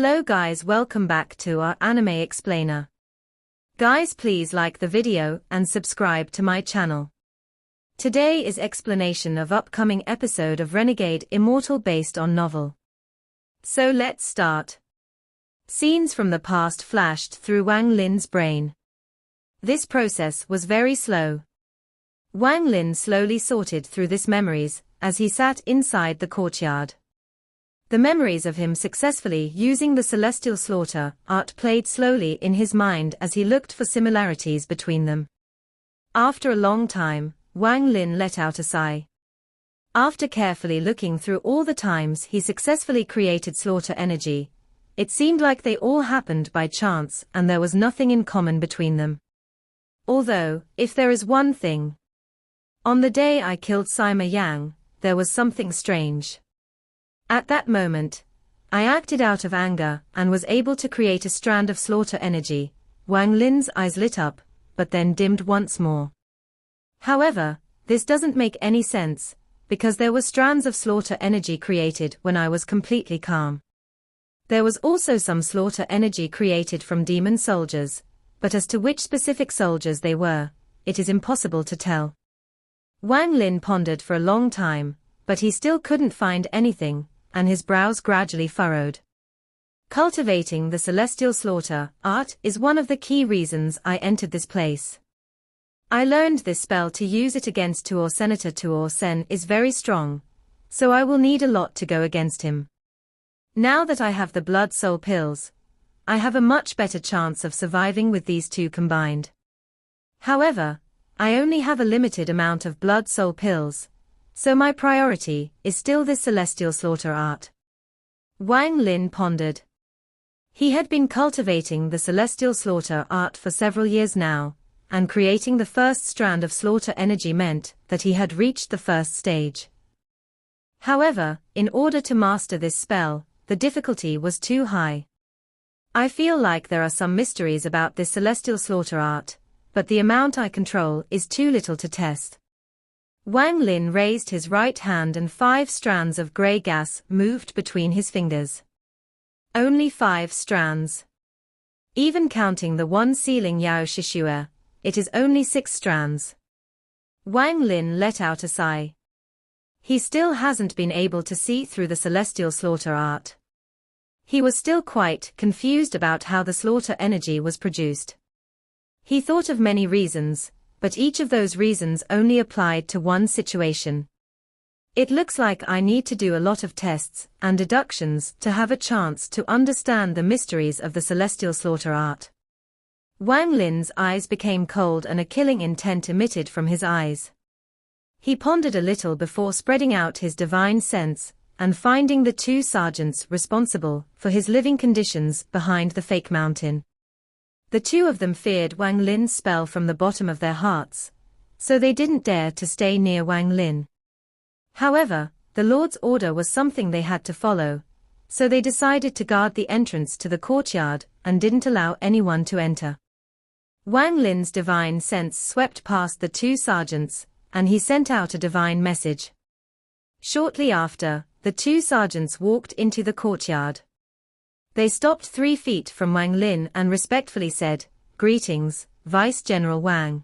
Hello guys, welcome back to our anime explainer. Guys, please like the video and subscribe to my channel. Today is explanation of upcoming episode of Renegade Immortal based on novel. So let's start. Scenes from the past flashed through Wang Lin's brain. This process was very slow. Wang Lin slowly sorted through these memories as he sat inside the courtyard. The memories of him successfully using the celestial slaughter art played slowly in his mind as he looked for similarities between them. After a long time, Wang Lin let out a sigh. After carefully looking through all the times he successfully created slaughter energy, it seemed like they all happened by chance and there was nothing in common between them. Although, if there is one thing. On the day I killed Sima Yang, there was something strange. At that moment, I acted out of anger and was able to create a strand of slaughter energy. Wang Lin's eyes lit up, but then dimmed once more. However, this doesn't make any sense, because there were strands of slaughter energy created when I was completely calm. There was also some slaughter energy created from demon soldiers, but as to which specific soldiers they were, it is impossible to tell. Wang Lin pondered for a long time, but he still couldn't find anything, and his brows gradually furrowed. Cultivating the celestial slaughter art is one of the key reasons I entered this place. I learned this spell to use it against Tuor Senator Tuor Sen is very strong, so I will need a lot to go against him. Now that I have the blood soul pills, I have a much better chance of surviving with these two combined. However, I only have a limited amount of blood soul pills, so my priority is still this celestial slaughter art. Wang Lin pondered. He had been cultivating the celestial slaughter art for several years now, and creating the first strand of slaughter energy meant that he had reached the first stage. However, in order to master this spell, the difficulty was too high. I feel like there are some mysteries about this celestial slaughter art, but the amount I control is too little to test. Wang Lin raised his right hand and 5 strands of grey gas moved between his fingers. Only 5 strands. Even counting the one sealing Yao Shishua, it is only 6 strands. Wang Lin let out a sigh. He still hasn't been able to see through the celestial slaughter art. He was still quite confused about how the slaughter energy was produced. He thought of many reasons, but each of those reasons only applied to one situation. It looks like I need to do a lot of tests and deductions to have a chance to understand the mysteries of the celestial slaughter art. Wang Lin's eyes became cold and a killing intent emitted from his eyes. He pondered a little before spreading out his divine sense and finding the 2 sergeants responsible for his living conditions behind the fake mountain. The 2 of them feared Wang Lin's spell from the bottom of their hearts, so they didn't dare to stay near Wang Lin. However, the Lord's order was something they had to follow, so they decided to guard the entrance to the courtyard and didn't allow anyone to enter. Wang Lin's divine sense swept past the 2 sergeants, and he sent out a divine message. Shortly after, the 2 sergeants walked into the courtyard. They stopped 3 feet from Wang Lin and respectfully said, "Greetings, Vice General Wang."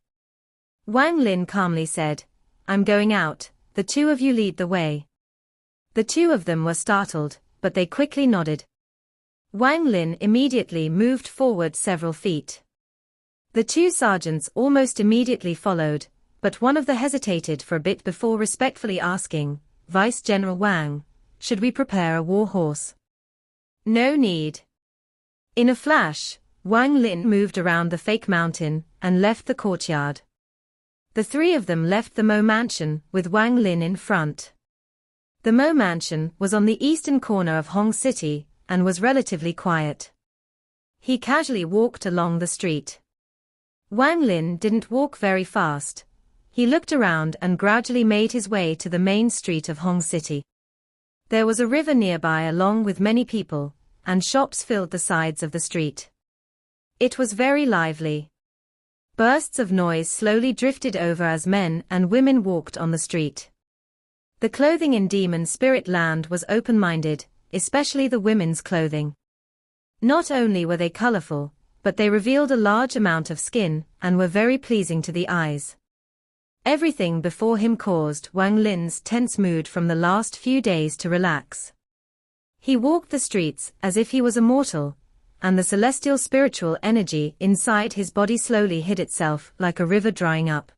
Wang Lin calmly said, "I'm going out, the 2 of you lead the way." The 2 of them were startled, but they quickly nodded. Wang Lin immediately moved forward several feet. The 2 sergeants almost immediately followed, but one of them hesitated for a bit before respectfully asking, "Vice General Wang, should we prepare a war horse?" "No need." In a flash, Wang Lin moved around the fake mountain and left the courtyard. The 3 of them left the Mo Mansion with Wang Lin in front. The Mo Mansion was on the eastern corner of Hong City and was relatively quiet. He casually walked along the street. Wang Lin didn't walk very fast. He looked around and gradually made his way to the main street of Hong City. There was a river nearby along with many people, and shops filled the sides of the street. It was very lively. Bursts of noise slowly drifted over as men and women walked on the street. The clothing in Demon Spirit Land was open-minded, especially the women's clothing. Not only were they colorful, but they revealed a large amount of skin and were very pleasing to the eyes. Everything before him caused Wang Lin's tense mood from the last few days to relax. He walked the streets as if he was immortal, and the celestial spiritual energy inside his body slowly hid itself like a river drying up.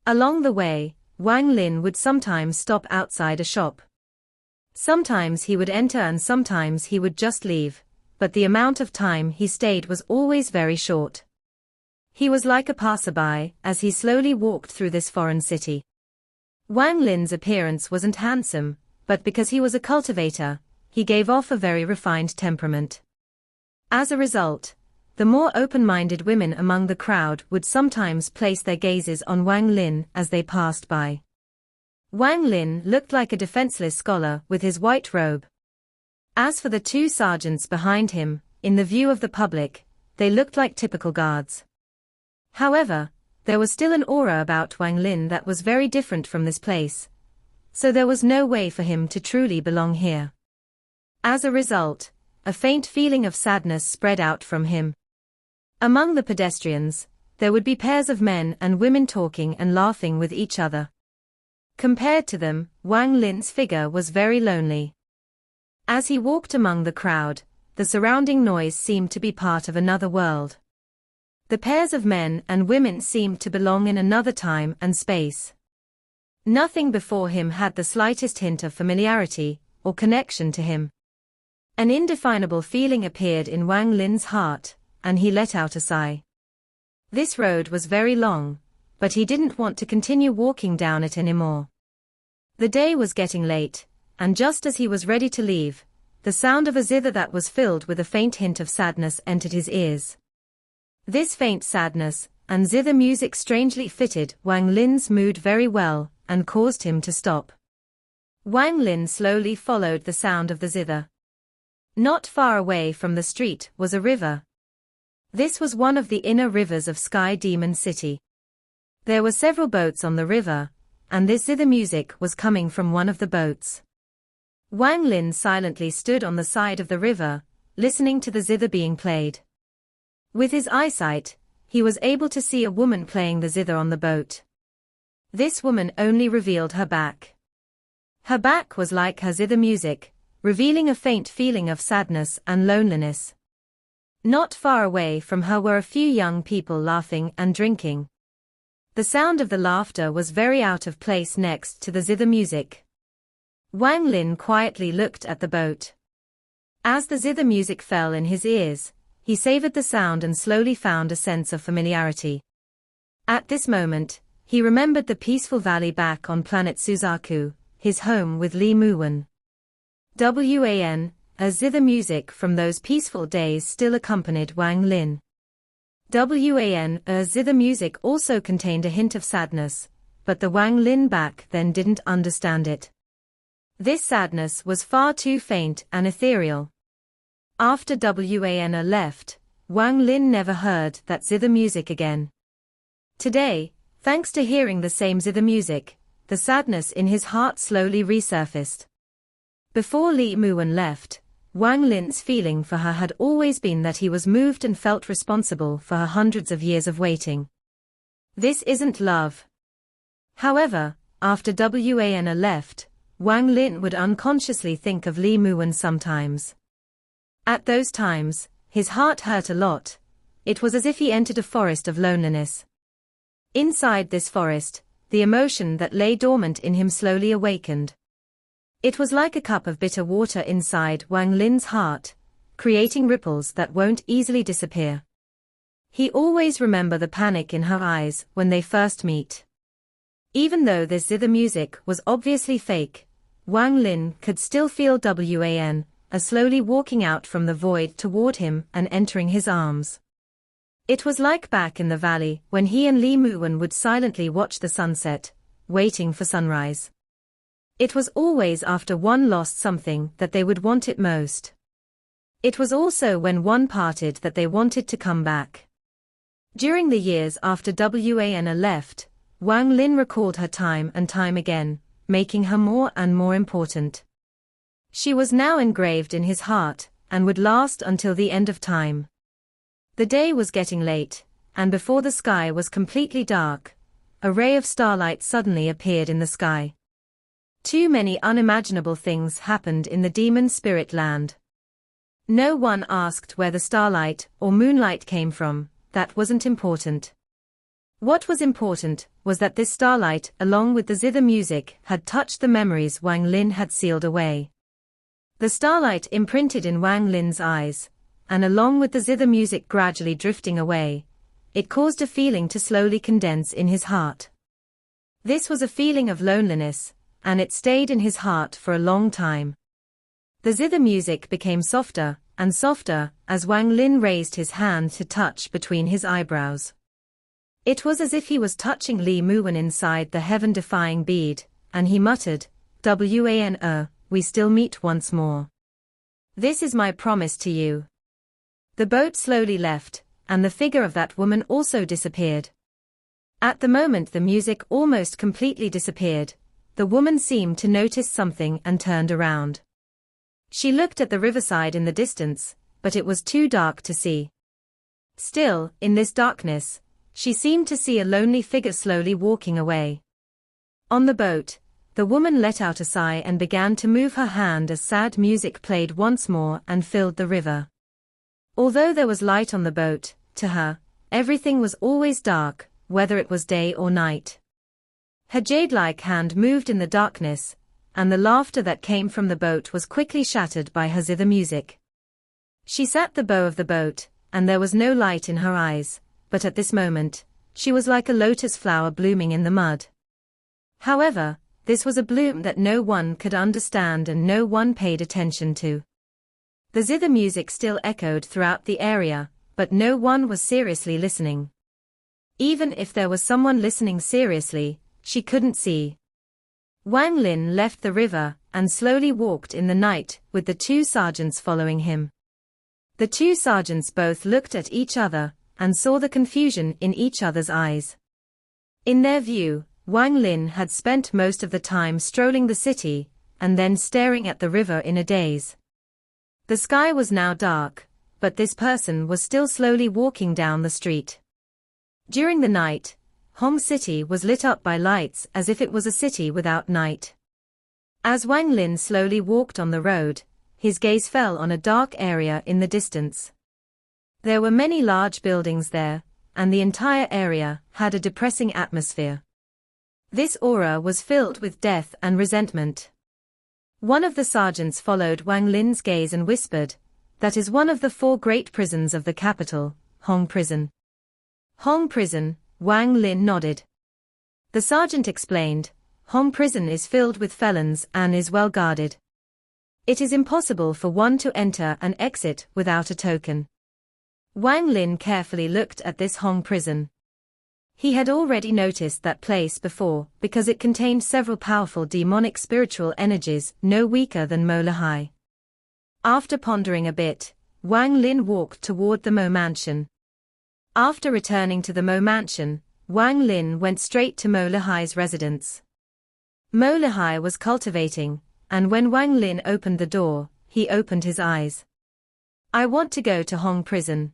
Along the way, Wang Lin would sometimes stop outside a shop. Sometimes he would enter and sometimes he would just leave, but the amount of time he stayed was always very short. He was like a passerby as he slowly walked through this foreign city. Wang Lin's appearance wasn't handsome, but because he was a cultivator, he gave off a very refined temperament. As a result, the more open-minded women among the crowd would sometimes place their gazes on Wang Lin as they passed by. Wang Lin looked like a defenseless scholar with his white robe. As for the two sergeants behind him, in the view of the public, they looked like typical guards. However, there was still an aura about Wang Lin that was very different from this place, so there was no way for him to truly belong here. As a result, a faint feeling of sadness spread out from him. Among the pedestrians, there would be pairs of men and women talking and laughing with each other. Compared to them, Wang Lin's figure was very lonely. As he walked among the crowd, the surrounding noise seemed to be part of another world. The pairs of men and women seemed to belong in another time and space. Nothing before him had the slightest hint of familiarity or connection to him. An indefinable feeling appeared in Wang Lin's heart, and he let out a sigh. This road was very long, but he didn't want to continue walking down it anymore. The day was getting late, and just as he was ready to leave, the sound of a zither that was filled with a faint hint of sadness entered his ears. This faint sadness and zither music strangely fitted Wang Lin's mood very well and caused him to stop. Wang Lin slowly followed the sound of the zither. Not far away from the street was a river. This was one of the inner rivers of Sky Demon City. There were several boats on the river, and this zither music was coming from one of the boats. Wang Lin silently stood on the side of the river, listening to the zither being played. With his eyesight, he was able to see a woman playing the zither on the boat. This woman only revealed her back. Her back was like her zither music, revealing a faint feeling of sadness and loneliness. Not far away from her were a few young people laughing and drinking. The sound of the laughter was very out of place next to the zither music. Wang Lin quietly looked at the boat. As the zither music fell in his ears, he savored the sound and slowly found a sense of familiarity. At this moment, he remembered the peaceful valley back on planet Suzaku, his home with Li Muwen. A zither music from those peaceful days still accompanied Wang Lin. A zither music also contained a hint of sadness, but the Wang Lin back then didn't understand it. This sadness was far too faint and ethereal. After Wana left, Wang Lin never heard that zither music again. Today, thanks to hearing the same zither music, the sadness in his heart slowly resurfaced. Before Li Muwen left, Wang Lin's feeling for her had always been that he was moved and felt responsible for her hundreds of years of waiting. This isn't love. However, after Wana left, Wang Lin would unconsciously think of Li Muwen sometimes. At those times, his heart hurt a lot. It was as if he entered a forest of loneliness. Inside this forest, the emotion that lay dormant in him slowly awakened. It was like a cup of bitter water inside Wang Lin's heart, creating ripples that won't easily disappear. He always remembered the panic in her eyes when they first meet. Even though this zither music was obviously fake, Wang Lin could still feel Wana slowly walking out from the void toward him and entering his arms. It was like back in the valley when he and Li Muwen would silently watch the sunset, waiting for sunrise. It was always after one lost something that they would want it most. It was also when one parted that they wanted to come back. During the years after Wana left, Wang Lin recalled her time and time again, making her more and more important. She was now engraved in his heart, and would last until the end of time. The day was getting late, and before the sky was completely dark, a ray of starlight suddenly appeared in the sky. Too many unimaginable things happened in the demon spirit land. No one asked where the starlight or moonlight came from, that wasn't important. What was important was that this starlight, along with the Zither music, had touched the memories Wang Lin had sealed away. The starlight imprinted in Wang Lin's eyes, and along with the Zither music gradually drifting away, it caused a feeling to slowly condense in his heart. This was a feeling of loneliness, and it stayed in his heart for a long time. The Zither music became softer and softer as Wang Lin raised his hand to touch between his eyebrows. It was as if he was touching Li Muwen inside the heaven-defying bead, and he muttered, "Wan, we still meet once more. This is my promise to you." The boat slowly left, and the figure of that woman also disappeared. At the moment the music almost completely disappeared, the woman seemed to notice something and turned around. She looked at the riverside in the distance, but it was too dark to see. Still, in this darkness, she seemed to see a lonely figure slowly walking away. On the boat, the woman let out a sigh and began to move her hand as sad music played once more and filled the river. Although there was light on the boat, to her, everything was always dark, whether it was day or night. Her jade-like hand moved in the darkness, and the laughter that came from the boat was quickly shattered by her Zither music. She sat the bow of the boat, and there was no light in her eyes, but at this moment, she was like a lotus flower blooming in the mud. However, this was a bloom that no one could understand and no one paid attention to. The Zither music still echoed throughout the area, but no one was seriously listening. Even if there was someone listening seriously, she couldn't see. Wang Lin left the river and slowly walked in the night with the two sergeants following him. The two sergeants both looked at each other and saw the confusion in each other's eyes. In their view, Wang Lin had spent most of the time strolling the city and then staring at the river in a daze. The sky was now dark, but this person was still slowly walking down the street. During the night, Hong City was lit up by lights as if it was a city without night. As Wang Lin slowly walked on the road, his gaze fell on a dark area in the distance. There were many large buildings there, and the entire area had a depressing atmosphere. This aura was filled with death and resentment. One of the sergeants followed Wang Lin's gaze and whispered, "That is one of the 4 great prisons of the capital, Hong Prison." "Hong Prison," Wang Lin nodded. The sergeant explained, "Hong Prison is filled with felons and is well guarded. It is impossible for one to enter and exit without a token." Wang Lin carefully looked at this Hong Prison. He had already noticed that place before because it contained several powerful demonic spiritual energies no weaker than Mo Lahai. After pondering a bit, Wang Lin walked toward the Mo Mansion. After returning to the Mo Mansion, Wang Lin went straight to Mo Lahai's residence. Mo Lahai was cultivating, and when Wang Lin opened the door, he opened his eyes. "I want to go to Hong Prison.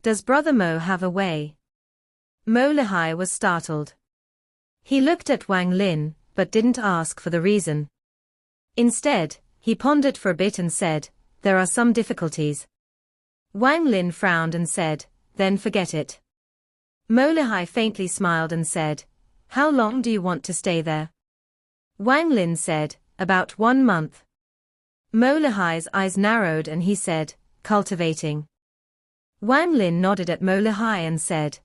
Does Brother Mo have a way?" Mo Lahai was startled. He looked at Wang Lin, but didn't ask for the reason. Instead, he pondered for a bit and said, "There are some difficulties." Wang Lin frowned and said, "Then forget it." Mo Lahai faintly smiled and said, "How long do you want to stay there?" Wang Lin said, "About 1 month." Mo Lahai's eyes narrowed and he said, "Cultivating." Wang Lin nodded at Mo Lahai and said,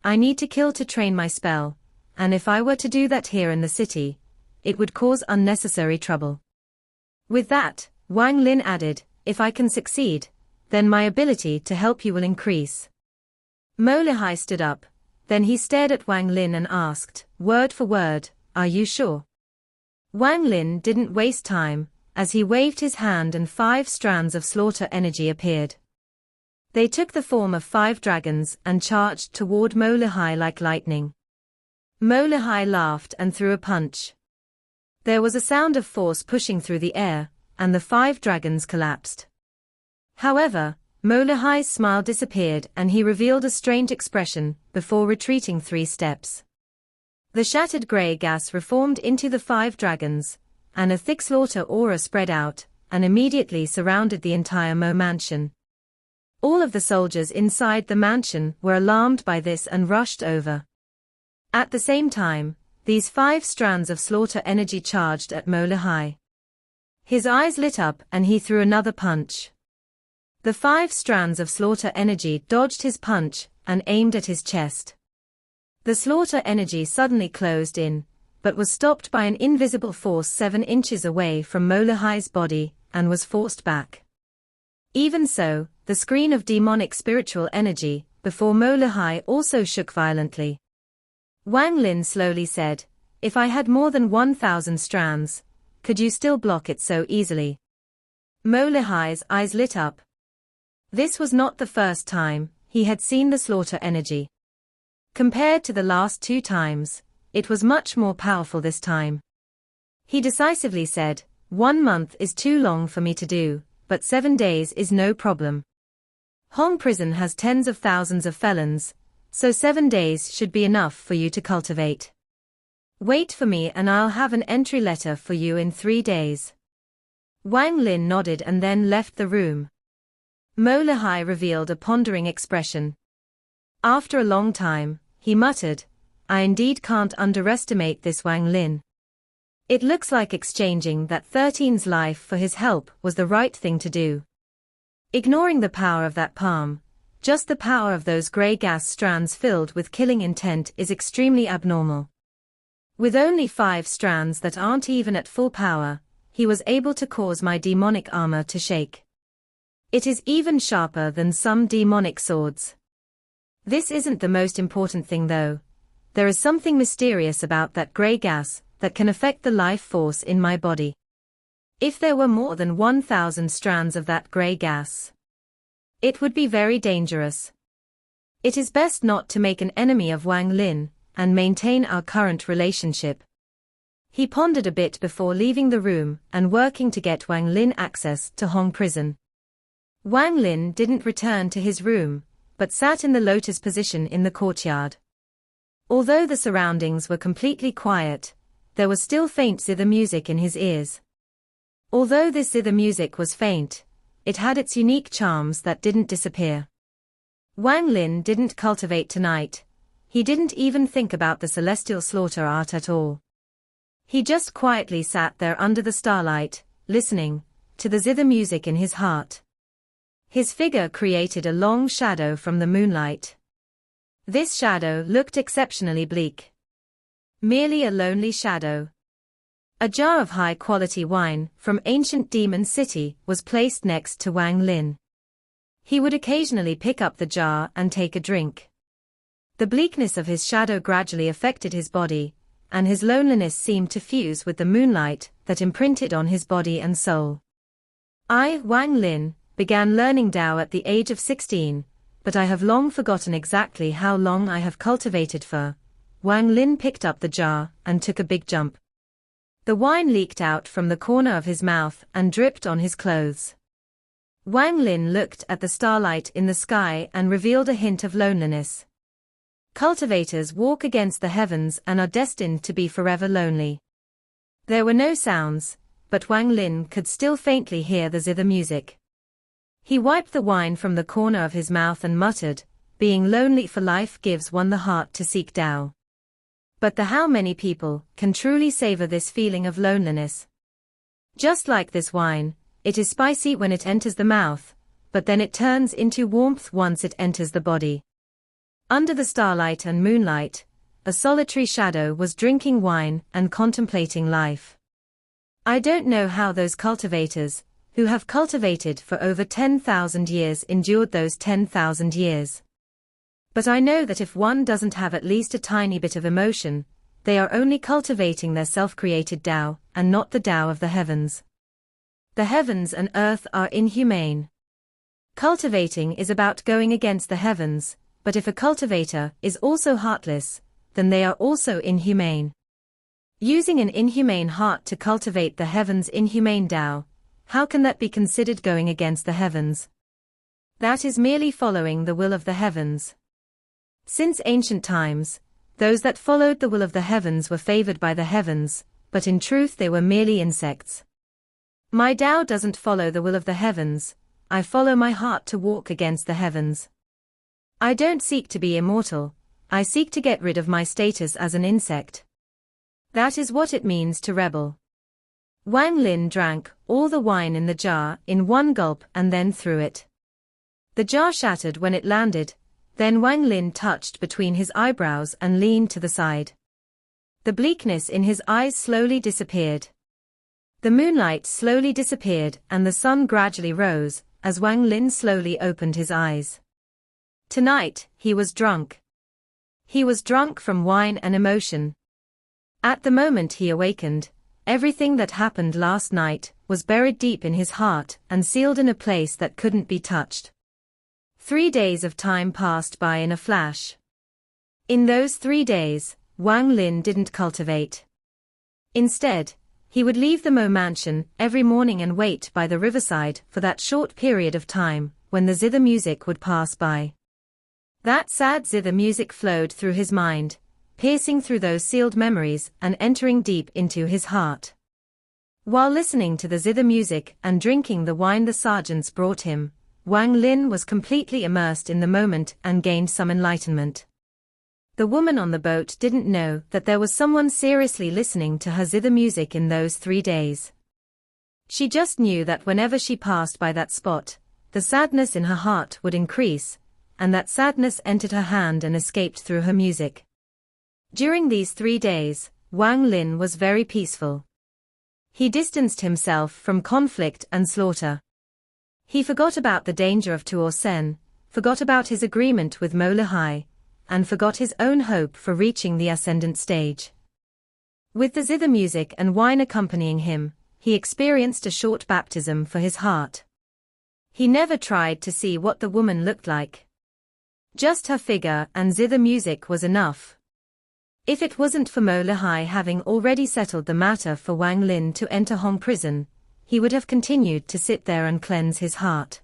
"I need to kill to train my spell, and if I were to do that here in the city, it would cause unnecessary trouble." With that, Wang Lin added, "If I can succeed, then my ability to help you will increase." Mo Lahai stood up, then he stared at Wang Lin and asked, word for word, "Are you sure?" Wang Lin didn't waste time, as he waved his hand and 5 strands of slaughter energy appeared. They took the form of 5 dragons and charged toward Mo Lahai like lightning. Mo Lahai laughed and threw a punch. There was a sound of force pushing through the air, and the 5 dragons collapsed. However, Molehai's smile disappeared and he revealed a strange expression before retreating 3 steps. The shattered grey gas reformed into the 5 dragons, and a thick slaughter aura spread out and immediately surrounded the entire Mo mansion. All of the soldiers inside the mansion were alarmed by this and rushed over. At the same time, these 5 strands of slaughter energy charged at Molehai. His eyes lit up and he threw another punch. The 5 strands of slaughter energy dodged his punch and aimed at his chest. The slaughter energy suddenly closed in, but was stopped by an invisible force 7 inches away from Molehai's body and was forced back. Even so, the screen of demonic spiritual energy before Molehai also shook violently. Wang Lin slowly said, "If I had more than 1,000 strands, could you still block it so easily?" Molehai's eyes lit up. This was not the first time he had seen the slaughter energy. Compared to the last 2 times, it was much more powerful this time. He decisively said, "1 month is too long for me to do, but 7 days is no problem. Hong Prison has tens of thousands of felons, so 7 days should be enough for you to cultivate. Wait for me and I'll have an entry letter for you in 3 days." Wang Lin nodded and then left the room. Molehai revealed a pondering expression. After a long time, he muttered, "I indeed can't underestimate this Wang Lin. It looks like exchanging that 13's life for his help was the right thing to do. Ignoring the power of that palm, just the power of those grey gas strands filled with killing intent is extremely abnormal. With only 5 strands that aren't even at full power, he was able to cause my demonic armor to shake. It is even sharper than some demonic swords. This isn't the most important thing though. There is something mysterious about that grey gas that can affect the life force in my body. If there were more than 1,000 strands of that grey gas, it would be very dangerous. It is best not to make an enemy of Wang Lin and maintain our current relationship." He pondered a bit before leaving the room and working to get Wang Lin access to Hong Prison. Wang Lin didn't return to his room, but sat in the lotus position in the courtyard. Although the surroundings were completely quiet, there was still faint zither music in his ears. Although this zither music was faint, it had its unique charms that didn't disappear. Wang Lin didn't cultivate tonight. He didn't even think about the celestial slaughter art at all. He just quietly sat there under the starlight, listening to the zither music in his heart. His figure created a long shadow from the moonlight. This shadow looked exceptionally bleak. Merely a lonely shadow. A jar of high-quality wine from ancient Demon City was placed next to Wang Lin. He would occasionally pick up the jar and take a drink. The bleakness of his shadow gradually affected his body, and his loneliness seemed to fuse with the moonlight that imprinted on his body and soul. I, Wang Lin, began learning Tao at the age of 16, but I have long forgotten exactly how long I have cultivated for. Wang Lin picked up the jar and took a big jump. The wine leaked out from the corner of his mouth and dripped on his clothes. Wang Lin looked at the starlight in the sky and revealed a hint of loneliness. Cultivators walk against the heavens and are destined to be forever lonely. There were no sounds, but Wang Lin could still faintly hear the zither music. He wiped the wine from the corner of his mouth and muttered, "Being lonely for life gives one the heart to seek Tao." But how many people can truly savor this feeling of loneliness? Just like this wine, it is spicy when it enters the mouth, but then it turns into warmth once it enters the body. Under the starlight and moonlight, a solitary shadow was drinking wine and contemplating life. I don't know how those cultivators, who have cultivated for over 10,000 years, endured those 10,000 years. But I know that if one doesn't have at least a tiny bit of emotion, they are only cultivating their self-created Tao, and not the Tao of the heavens. The heavens and earth are inhumane. Cultivating is about going against the heavens, but if a cultivator is also heartless, then they are also inhumane. Using an inhumane heart to cultivate the heavens' inhumane Tao, how can that be considered going against the heavens? That is merely following the will of the heavens. Since ancient times, those that followed the will of the heavens were favored by the heavens, but in truth they were merely insects. My Tao doesn't follow the will of the heavens, I follow my heart to walk against the heavens. I don't seek to be immortal, I seek to get rid of my status as an insect. That is what it means to rebel. Wang Lin drank all the wine in the jar in one gulp and then threw it. The jar shattered when it landed, then Wang Lin touched between his eyebrows and leaned to the side. The bleakness in his eyes slowly disappeared. The moonlight slowly disappeared and the sun gradually rose, as Wang Lin slowly opened his eyes. Tonight, he was drunk. He was drunk from wine and emotion. At the moment he awakened, everything that happened last night was buried deep in his heart and sealed in a place that couldn't be touched. 3 days of time passed by in a flash. In those 3 days, Wang Lin didn't cultivate. Instead, he would leave the Mo mansion every morning and wait by the riverside for that short period of time when the Zither music would pass by. That sad Zither music flowed through his mind, piercing through those sealed memories and entering deep into his heart. While listening to the Zither music and drinking the wine the sergeants brought him, Wang Lin was completely immersed in the moment and gained some enlightenment. The woman on the boat didn't know that there was someone seriously listening to her Zither music in those 3 days. She just knew that whenever she passed by that spot, the sadness in her heart would increase, and that sadness entered her hand and escaped through her music. During these 3 days, Wang Lin was very peaceful. He distanced himself from conflict and slaughter. He forgot about the danger of Tuo Sen, forgot about his agreement with Mo Lihai, and forgot his own hope for reaching the ascendant stage. With the Zither music and wine accompanying him, he experienced a short baptism for his heart. He never tried to see what the woman looked like. Just her figure and Zither music was enough. If it wasn't for Mo Lihai having already settled the matter for Wang Lin to enter Hong prison, he would have continued to sit there and cleanse his heart.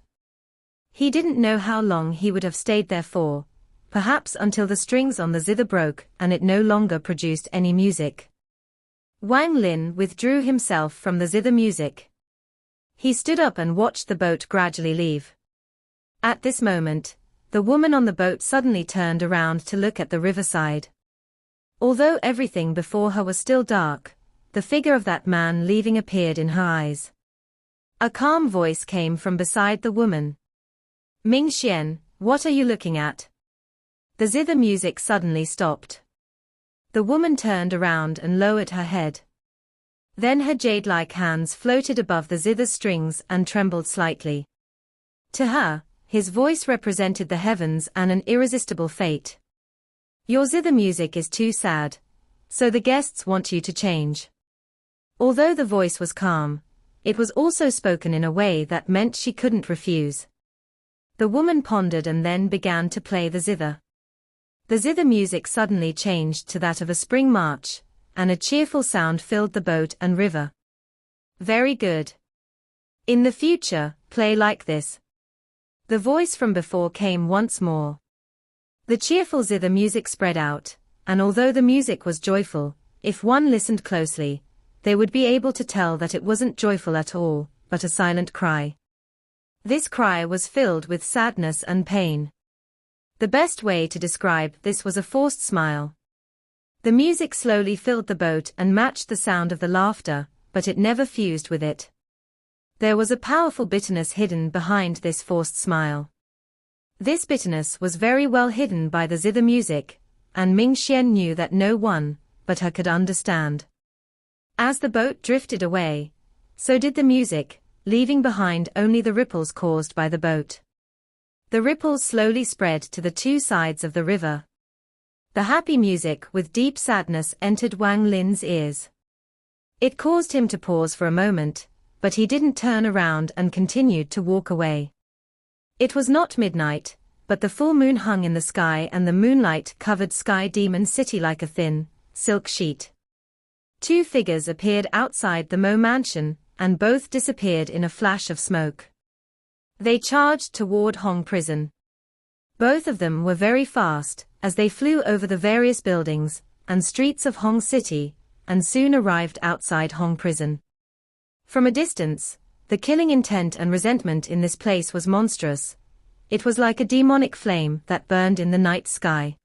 He didn't know how long he would have stayed there for, perhaps until the strings on the Zither broke and it no longer produced any music. Wang Lin withdrew himself from the Zither music. He stood up and watched the boat gradually leave. At this moment, the woman on the boat suddenly turned around to look at the riverside. Although everything before her was still dark, the figure of that man leaving appeared in her eyes. A calm voice came from beside the woman. "Ming Xian, what are you looking at?" The Zither music suddenly stopped. The woman turned around and lowered her head. Then her jade-like hands floated above the Zither strings and trembled slightly. To her, his voice represented the heavens and an irresistible fate. "Your Zither music is too sad, so the guests want you to change." Although the voice was calm, it was also spoken in a way that meant she couldn't refuse. The woman pondered and then began to play the Zither. The Zither music suddenly changed to that of a spring march, and a cheerful sound filled the boat and river. "Very good. In the future, play like this." The voice from before came once more. The cheerful Zither music spread out, and although the music was joyful, if one listened closely, they would be able to tell that it wasn't joyful at all, but a silent cry. This cry was filled with sadness and pain. The best way to describe this was a forced smile. The music slowly filled the boat and matched the sound of the laughter, but it never fused with it. There was a powerful bitterness hidden behind this forced smile. This bitterness was very well hidden by the Zither music, and Ming Xian knew that no one but her could understand. As the boat drifted away, so did the music, leaving behind only the ripples caused by the boat. The ripples slowly spread to the 2 sides of the river. The happy music with deep sadness entered Wang Lin's ears. It caused him to pause for a moment, but he didn't turn around and continued to walk away. It was not midnight, but the full moon hung in the sky and the moonlight covered Sky Demon City like a thin, silk sheet. 2 figures appeared outside the Mo mansion, and both disappeared in a flash of smoke. They charged toward Hong Prison. Both of them were very fast, as they flew over the various buildings and streets of Hong City, and soon arrived outside Hong Prison. From a distance, the killing intent and resentment in this place was monstrous. It was like a demonic flame that burned in the night sky.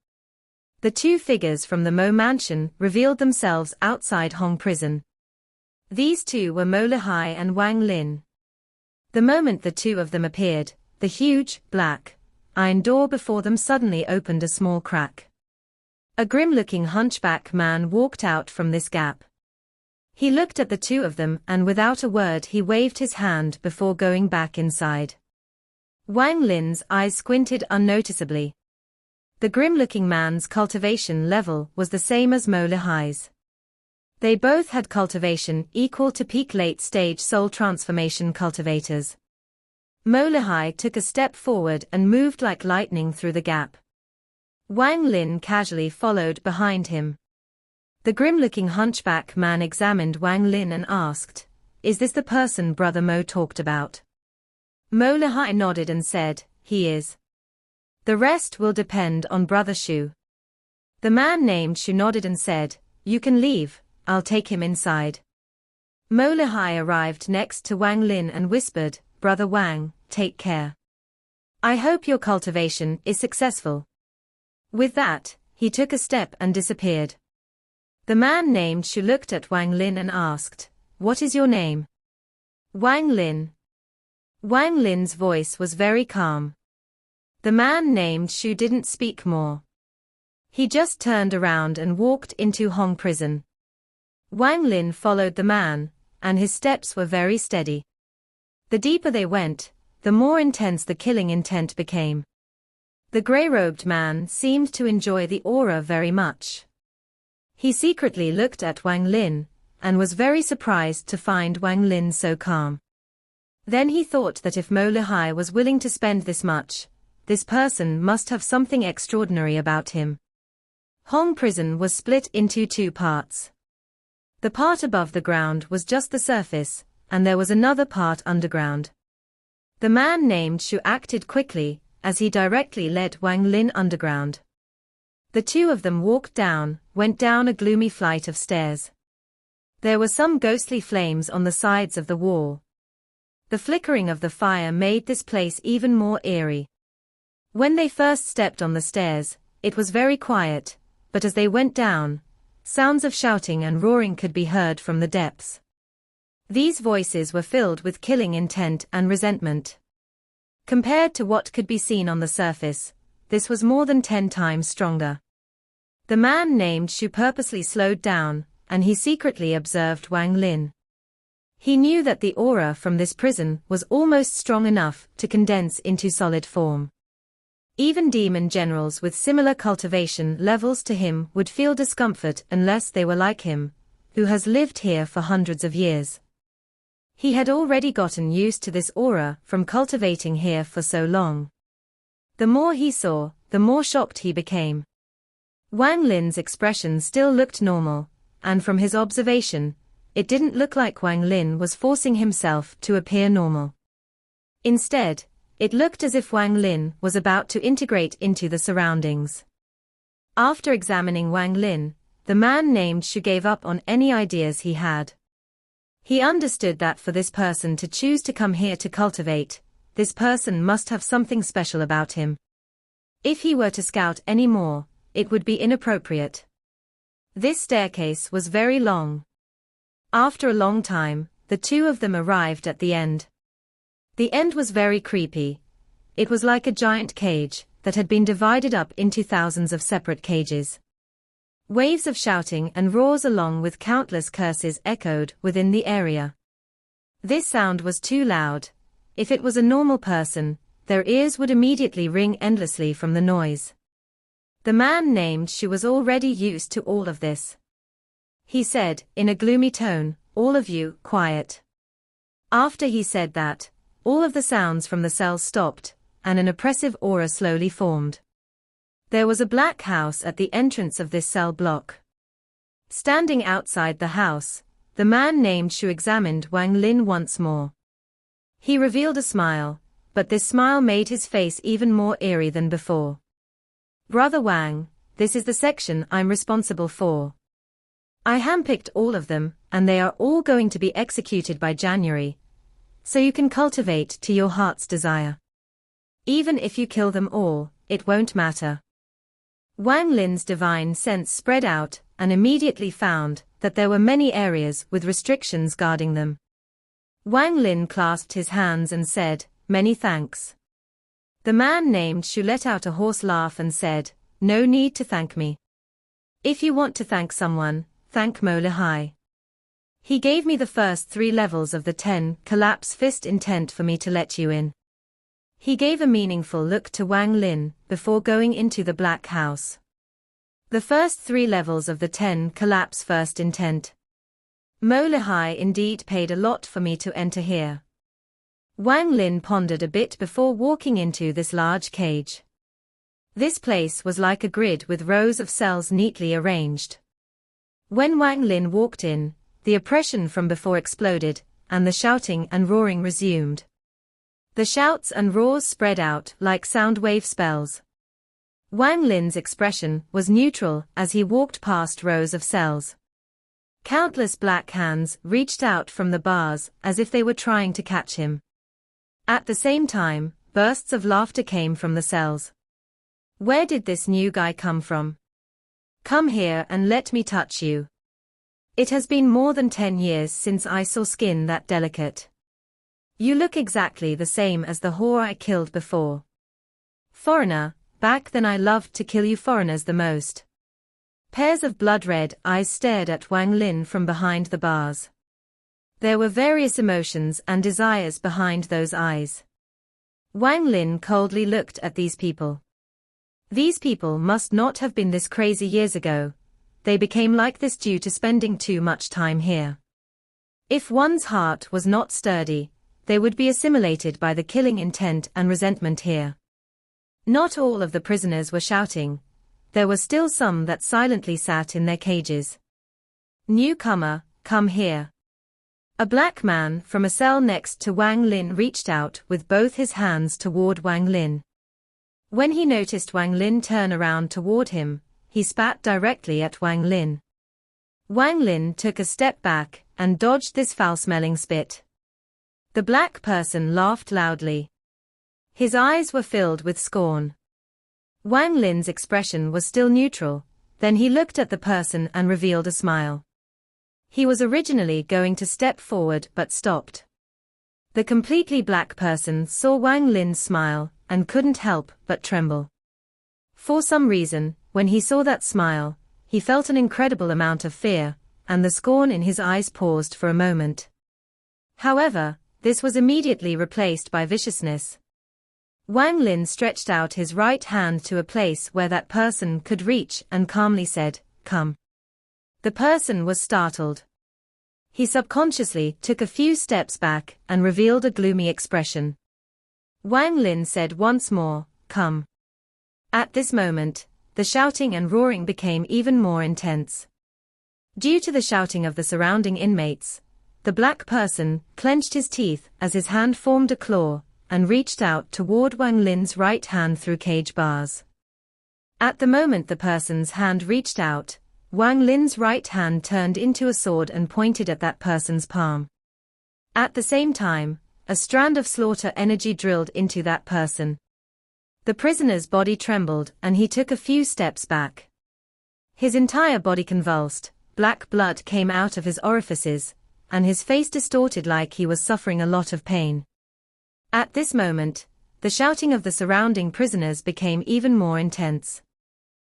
The two figures from the Mo mansion revealed themselves outside Hong Prison. These two were Mo Lihai and Wang Lin. The moment the two of them appeared, the huge, black, iron door before them suddenly opened a small crack. A grim-looking hunchback man walked out from this gap. He looked at the two of them and without a word he waved his hand before going back inside. Wang Lin's eyes squinted unnoticeably. The grim-looking man's cultivation level was the same as Mo Lihai's. They both had cultivation equal to peak late-stage soul transformation cultivators. Mo Lihai took a step forward and moved like lightning through the gap. Wang Lin casually followed behind him. The grim-looking hunchback man examined Wang Lin and asked, "Is this the person Brother Mo talked about?" Mo Lihai nodded and said, "He is. The rest will depend on Brother Shu." The man named Shu nodded and said, "You can leave, I'll take him inside." Mo Lihai arrived next to Wang Lin and whispered, "Brother Wang, take care. I hope your cultivation is successful." With that, he took a step and disappeared. The man named Shu looked at Wang Lin and asked, "What is your name?" "Wang Lin." Wang Lin's voice was very calm. The man named Shu didn't speak more. He just turned around and walked into Hong Prison. Wang Lin followed the man, and his steps were very steady. The deeper they went, the more intense the killing intent became. The grey-robed man seemed to enjoy the aura very much. He secretly looked at Wang Lin, and was very surprised to find Wang Lin so calm. Then he thought that if Mo Lihai was willing to spend this much, this person must have something extraordinary about him. Hong Prison was split into two parts. The part above the ground was just the surface, and there was another part underground. The man named Shu acted quickly, as he directly led Wang Lin underground. The two of them went down a gloomy flight of stairs. There were some ghostly flames on the sides of the wall. The flickering of the fire made this place even more eerie. When they first stepped on the stairs, it was very quiet, but as they went down, sounds of shouting and roaring could be heard from the depths. These voices were filled with killing intent and resentment. Compared to what could be seen on the surface, this was more than 10 times stronger. The man named Shu purposely slowed down, and he secretly observed Wang Lin. He knew that the aura from this prison was almost strong enough to condense into solid form. Even demon generals with similar cultivation levels to him would feel discomfort unless they were like him, who has lived here for hundreds of years. He had already gotten used to this aura from cultivating here for so long. The more he saw, the more shocked he became. Wang Lin's expression still looked normal, and from his observation, it didn't look like Wang Lin was forcing himself to appear normal. Instead, it looked as if Wang Lin was about to integrate into the surroundings. After examining Wang Lin, the man named Shu gave up on any ideas he had. He understood that for this person to choose to come here to cultivate, this person must have something special about him. If he were to scout any more, it would be inappropriate. This staircase was very long. After a long time, the two of them arrived at the end. The end was very creepy. It was like a giant cage that had been divided up into thousands of separate cages. Waves of shouting and roars along with countless curses echoed within the area. This sound was too loud. If it was a normal person, their ears would immediately ring endlessly from the noise. The man named Shu was already used to all of this. He said, in a gloomy tone, "All of you, quiet." After he said that, all of the sounds from the cells stopped, and an oppressive aura slowly formed. There was a black house at the entrance of this cell block. Standing outside the house, the man named Shu examined Wang Lin once more. He revealed a smile, but this smile made his face even more eerie than before. "Brother Wang, this is the section I'm responsible for. I handpicked all of them, and they are all going to be executed by January, so you can cultivate to your heart's desire. Even if you kill them all, it won't matter." Wang Lin's divine sense spread out and immediately found that there were many areas with restrictions guarding them. Wang Lin clasped his hands and said, "Many thanks." The man named Shu let out a hoarse laugh and said, "No need to thank me. If you want to thank someone, thank Mo Lihai. He gave me the first 3 levels of the 10 collapse fist intent for me to let you in." He gave a meaningful look to Wang Lin before going into the black house. "The first 3 levels of the 10 collapse first intent. Mo Lihai indeed paid a lot for me to enter here." Wang Lin pondered a bit before walking into this large cage. This place was like a grid with rows of cells neatly arranged. When Wang Lin walked in, the oppression from before exploded, and the shouting and roaring resumed. The shouts and roars spread out like sound wave spells. Wang Lin's expression was neutral as he walked past rows of cells. Countless black hands reached out from the bars as if they were trying to catch him. At the same time, bursts of laughter came from the cells. "Where did this new guy come from? Come here and let me touch you. It has been more than 10 years since I saw skin that delicate. You look exactly the same as the whore I killed before. Foreigner, back then I loved to kill you foreigners the most." Pairs of blood-red eyes stared at Wang Lin from behind the bars. There were various emotions and desires behind those eyes. Wang Lin coldly looked at these people. These people must not have been this crazy years ago. They became like this due to spending too much time here. If one's heart was not sturdy, they would be assimilated by the killing intent and resentment here. Not all of the prisoners were shouting. There were still some that silently sat in their cages. "Newcomer, come here." A black man from a cell next to Wang Lin reached out with both his hands toward Wang Lin. When he noticed Wang Lin turn around toward him, he spat directly at Wang Lin. Wang Lin took a step back and dodged this foul-smelling spit. The black person laughed loudly. His eyes were filled with scorn. Wang Lin's expression was still neutral, then he looked at the person and revealed a smile. He was originally going to step forward but stopped. The completely black person saw Wang Lin's smile and couldn't help but tremble. For some reason, when he saw that smile, he felt an incredible amount of fear, and the scorn in his eyes paused for a moment. However, this was immediately replaced by viciousness. Wang Lin stretched out his right hand to a place where that person could reach and calmly said, "Come." The person was startled. He subconsciously took a few steps back and revealed a gloomy expression. Wang Lin said once more, "Come." At this moment, the shouting and roaring became even more intense. Due to the shouting of the surrounding inmates, the black person clenched his teeth as his hand formed a claw and reached out toward Wang Lin's right hand through cage bars. At the moment the person's hand reached out, Wang Lin's right hand turned into a sword and pointed at that person's palm. At the same time, a strand of slaughter energy drilled into that person. The prisoner's body trembled and he took a few steps back. His entire body convulsed, black blood came out of his orifices, and his face distorted like he was suffering a lot of pain. At this moment, the shouting of the surrounding prisoners became even more intense.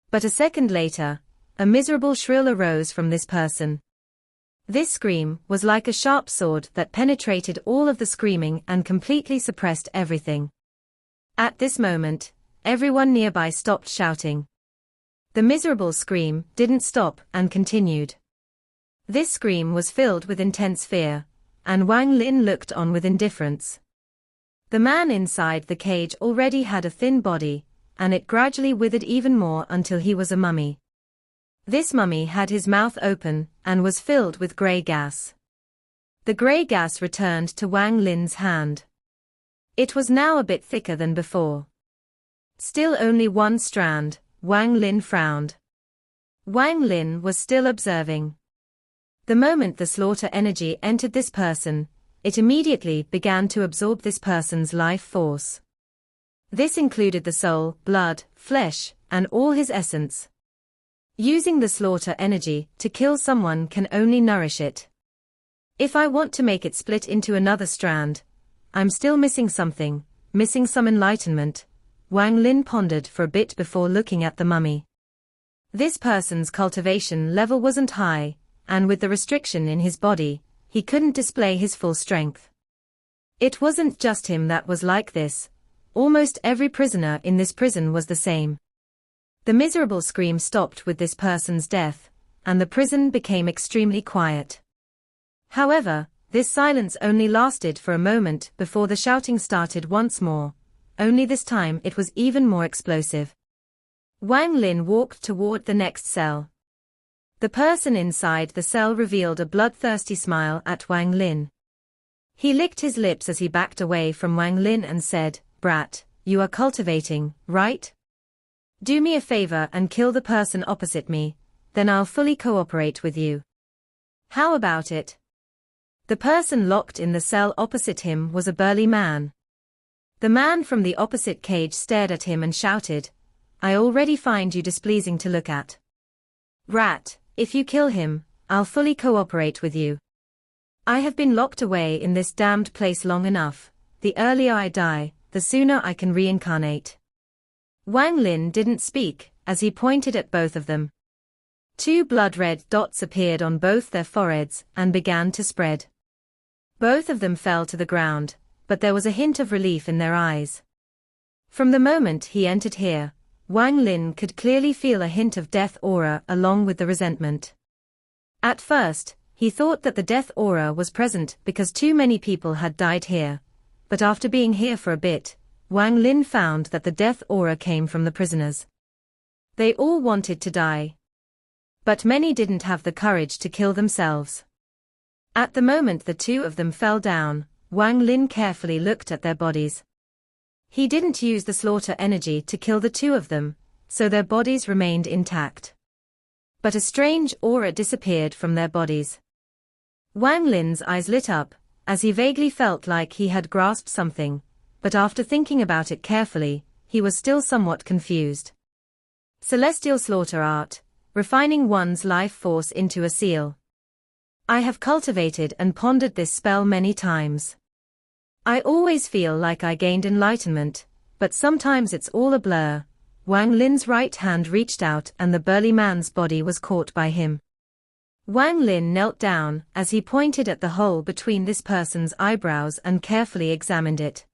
But a second later, a miserable shrill arose from this person. This scream was like a sharp sword that penetrated all of the screaming and completely suppressed everything. At this moment, everyone nearby stopped shouting. The miserable scream didn't stop and continued. This scream was filled with intense fear, and Wang Lin looked on with indifference. The man inside the cage already had a thin body, and it gradually withered even more until he was a mummy. This mummy had his mouth open and was filled with grey gas. The grey gas returned to Wang Lin's hand. It was now a bit thicker than before. Still only one strand. Wang Lin frowned. Wang Lin was still observing. The moment the slaughter energy entered this person, it immediately began to absorb this person's life force. This included the soul, blood, flesh, and all his essence. Using the slaughter energy to kill someone can only nourish it. If I want to make it split into another strand, I'm still missing something, missing some enlightenment. Wang Lin pondered for a bit before looking at the mummy. This person's cultivation level wasn't high, and with the restriction in his body, he couldn't display his full strength. It wasn't just him that was like this. Almost every prisoner in this prison was the same. The miserable scream stopped with this person's death, and the prison became extremely quiet. However, this silence only lasted for a moment before the shouting started once more, only this time it was even more explosive. Wang Lin walked toward the next cell. The person inside the cell revealed a bloodthirsty smile at Wang Lin. He licked his lips as he backed away from Wang Lin and said, "Brat, you are cultivating, right? Do me a favor and kill the person opposite me, then I'll fully cooperate with you. How about it?" The person locked in the cell opposite him was a burly man. The man from the opposite cage stared at him and shouted, "I already find you displeasing to look at. Rat, if you kill him, I'll fully cooperate with you. I have been locked away in this damned place long enough. The earlier I die, the sooner I can reincarnate." Wang Lin didn't speak, as he pointed at both of them. Two blood-red dots appeared on both their foreheads and began to spread. Both of them fell to the ground, but there was a hint of relief in their eyes. From the moment he entered here, Wang Lin could clearly feel a hint of death aura along with the resentment. At first, he thought that the death aura was present because too many people had died here, but after being here for a bit, Wang Lin found that the death aura came from the prisoners. They all wanted to die. But many didn't have the courage to kill themselves. At the moment the two of them fell down, Wang Lin carefully looked at their bodies. He didn't use the slaughter energy to kill the two of them, so their bodies remained intact. But a strange aura disappeared from their bodies. Wang Lin's eyes lit up, as he vaguely felt like he had grasped something, but after thinking about it carefully, he was still somewhat confused. Celestial slaughter art, refining one's life force into a seal. I have cultivated and pondered this spell many times. I always feel like I gained enlightenment, but sometimes it's all a blur. Wang Lin's right hand reached out and the burly man's body was caught by him. Wang Lin knelt down as he pointed at the hole between this person's eyebrows and carefully examined it.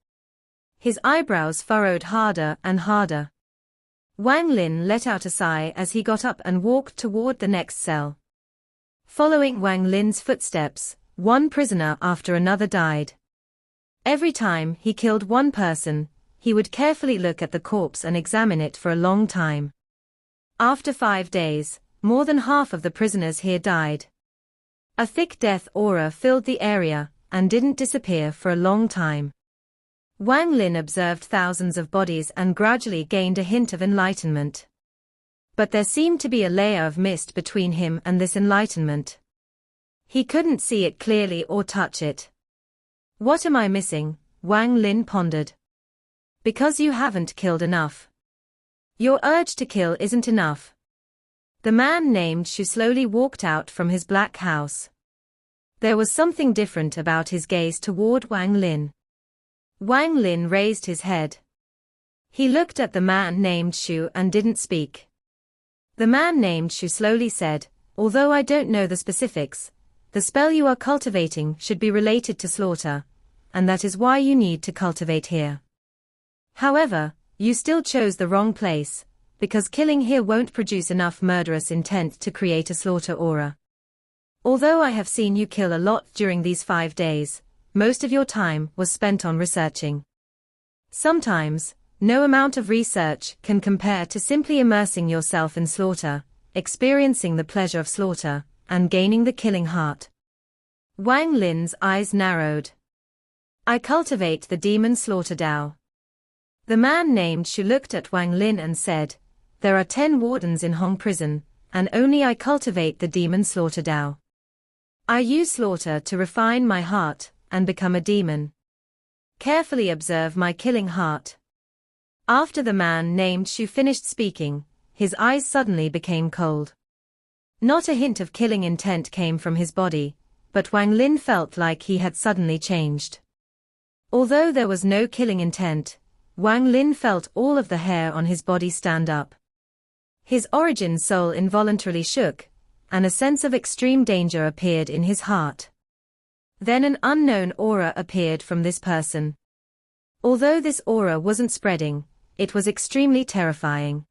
His eyebrows furrowed harder and harder. Wang Lin let out a sigh as he got up and walked toward the next cell. Following Wang Lin's footsteps, one prisoner after another died. Every time he killed one person, he would carefully look at the corpse and examine it for a long time. After 5 days, more than half of the prisoners here died. A thick death aura filled the area and didn't disappear for a long time. Wang Lin observed thousands of bodies and gradually gained a hint of enlightenment. But there seemed to be a layer of mist between him and this enlightenment. He couldn't see it clearly or touch it. What am I missing? Wang Lin pondered. Because you haven't killed enough. Your urge to kill isn't enough. The man named Shu slowly walked out from his black house. There was something different about his gaze toward Wang Lin. Wang Lin raised his head. He looked at the man named Shu and didn't speak. The man named Shu slowly said, "Although I don't know the specifics, the spell you are cultivating should be related to slaughter, and that is why you need to cultivate here. However, you still chose the wrong place, because killing here won't produce enough murderous intent to create a slaughter aura. Although I have seen you kill a lot during these 5 days, most of your time was spent on researching. Sometimes, no amount of research can compare to simply immersing yourself in slaughter, experiencing the pleasure of slaughter, and gaining the killing heart." Wang Lin's eyes narrowed. I cultivate the demon slaughter Dao. The man named Shu looked at Wang Lin and said, there are 10 wardens in Hong Prison, and only I cultivate the demon slaughter Dao. I use slaughter to refine my heart, and become a demon. Carefully observe my killing heart. After the man named Shu finished speaking, his eyes suddenly became cold. Not a hint of killing intent came from his body, but Wang Lin felt like he had suddenly changed. Although there was no killing intent, Wang Lin felt all of the hair on his body stand up. His origin soul involuntarily shook, and a sense of extreme danger appeared in his heart. Then an unknown aura appeared from this person. Although this aura wasn't spreading, it was extremely terrifying.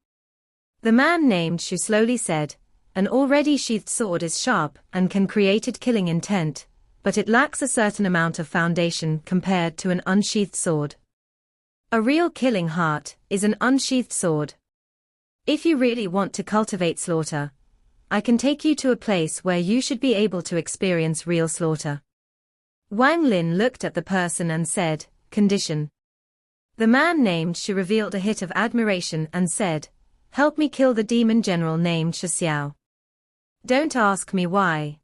The man named Shu slowly said, an already sheathed sword is sharp and can create killing intent, but it lacks a certain amount of foundation compared to an unsheathed sword. A real killing heart is an unsheathed sword. If you really want to cultivate slaughter, I can take you to a place where you should be able to experience real slaughter. Wang Lin looked at the person and said, condition. The man named Shu revealed a hit of admiration and said, help me kill the demon general named Shi Xiao. Don't ask me why.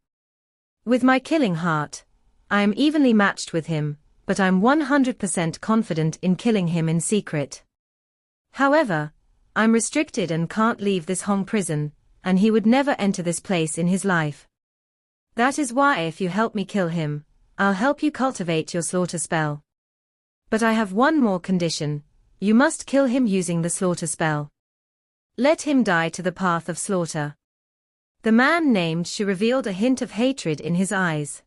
With my killing heart, I am evenly matched with him, but I'm 100% confident in killing him in secret. However, I'm restricted and can't leave this Hong prison, and he would never enter this place in his life. That is why if you help me kill him, I'll help you cultivate your slaughter spell. But I have one more condition, you must kill him using the slaughter spell. Let him die to the path of slaughter. The man named Shu revealed a hint of hatred in his eyes.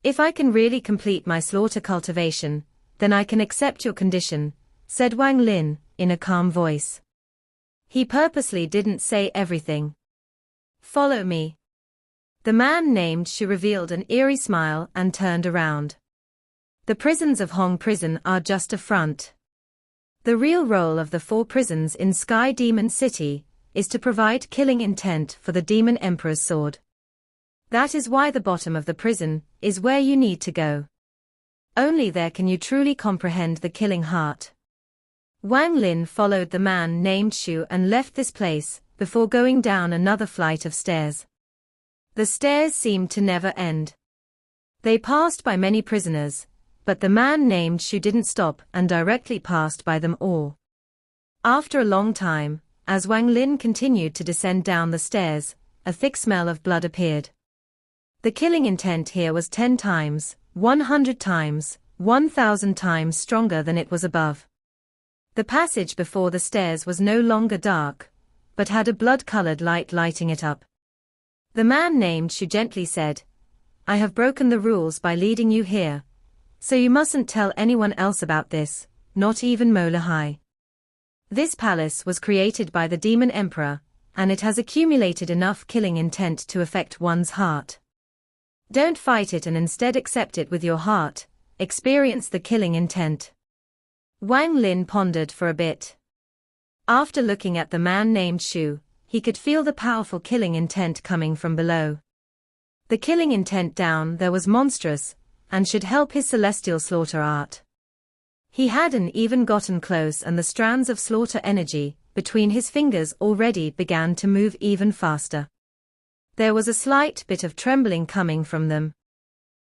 If I can really complete my slaughter cultivation, then I can accept your condition, said Wang Lin, in a calm voice. He purposely didn't say everything. Follow me. The man named Shu revealed an eerie smile and turned around. The prisons of Hong Prison are just a front. The real role of the 4 prisons in Sky Demon City is to provide killing intent for the Demon Emperor's sword. That is why the bottom of the prison is where you need to go. Only there can you truly comprehend the killing heart. Wang Lin followed the man named Shu and left this place, before going down another flight of stairs. The stairs seemed to never end. They passed by many prisoners, but the man named Shu didn't stop and directly passed by them all. After a long time, as Wang Lin continued to descend down the stairs, a thick smell of blood appeared. The killing intent here was 10 times, 100 times, 1,000 times stronger than it was above. The passage before the stairs was no longer dark, but had a blood-colored light lighting it up. The man named Shu gently said, I have broken the rules by leading you here, so you mustn't tell anyone else about this, not even Mo Lahai. This palace was created by the Demon Emperor, and it has accumulated enough killing intent to affect one's heart. Don't fight it and instead accept it with your heart, experience the killing intent. Wang Lin pondered for a bit. After looking at the man named Shu, he could feel the powerful killing intent coming from below. The killing intent down there was monstrous, and should help his celestial slaughter art. He hadn't even gotten close and the strands of slaughter energy between his fingers already began to move even faster. There was a slight bit of trembling coming from them.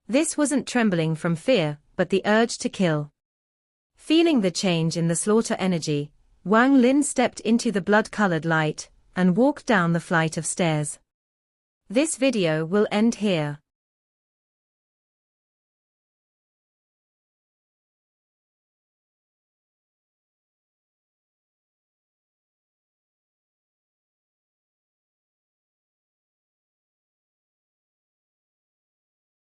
This wasn't trembling from fear, but the urge to kill. Feeling the change in the slaughter energy, Wang Lin stepped into the blood-colored light and walked down the flight of stairs. This video will end here.